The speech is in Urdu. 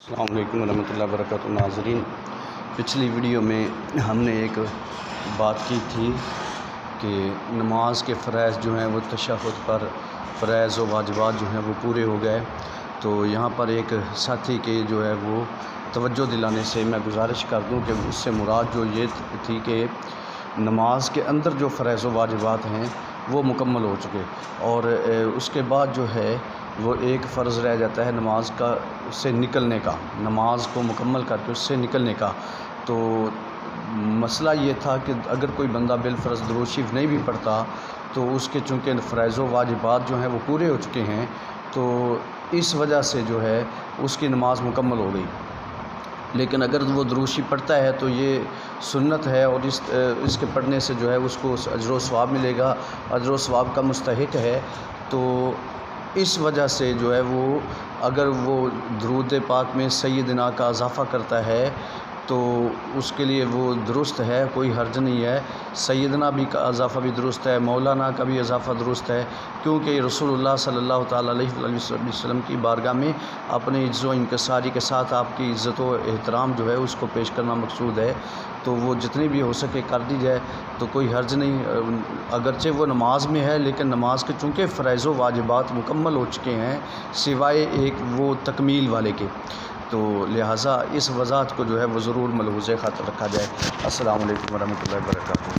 السلام علیکم ورحمۃ اللہ وبرکاتہ ناظرین، پچھلی ویڈیو میں ہم نے ایک بات کی تھی کہ نماز کے فرائض جو ہیں وہ تشہد پر فرائض و واجبات جو ہیں وہ پورے ہو گئے۔ تو یہاں پر ایک ساتھی کے جو ہے وہ توجہ دلانے سے میں گزارش کر دوں کہ اس سے مراد جو یہ تھی کہ نماز کے اندر جو فرائض و واجبات ہیں وہ مکمل ہو چکے، اور اس کے بعد جو ہے وہ ایک فرض رہ جاتا ہے نماز کا، اس سے نکلنے کا، نماز کو مکمل کر کے اس سے نکلنے کا۔ تو مسئلہ یہ تھا کہ اگر کوئی بندہ بالفرض درود شریف نہیں بھی پڑھتا تو اس کے چونکہ فرائض و واجبات جو ہیں وہ پورے ہو چکے ہیں، تو اس وجہ سے جو ہے اس کی نماز مکمل ہو گئی۔ لیکن اگر وہ درود شریف پڑھتا ہے تو یہ سنت ہے، اور اس کے پڑھنے سے جو ہے اس کو اجر و ثواب ملے گا، اجر و ثواب کا مستحق ہے۔ تو اس وجہ سے جو ہے وہ اگر وہ درود پاک میں سیدنا کا اضافہ کرتا ہے تو اس کے لیے وہ درست ہے، کوئی حرج نہیں ہے۔ سیدنا بھی کا اضافہ بھی درست ہے، مولانا کا بھی اضافہ درست ہے، کیونکہ رسول اللہ صلی اللہ تعالیٰ علیہ وسلم کی بارگاہ میں اپنے عجز و انکساری کے ساتھ آپ کی عزت و احترام جو ہے اس کو پیش کرنا مقصود ہے۔ تو وہ جتنی بھی ہو سکے کر دی جائے تو کوئی حرج نہیں، اگرچہ وہ نماز میں ہے لیکن نماز کے چونکہ فرائض و واجبات مکمل ہو چکے ہیں سوائے ایک وہ تکمیل والے کے، تو لہٰذا اس وضاحت کو جو ہے وہ ضرور ملحوظ خاطر رکھا جائے۔ السلام علیکم ورحمۃ اللہ وبرکاتہ۔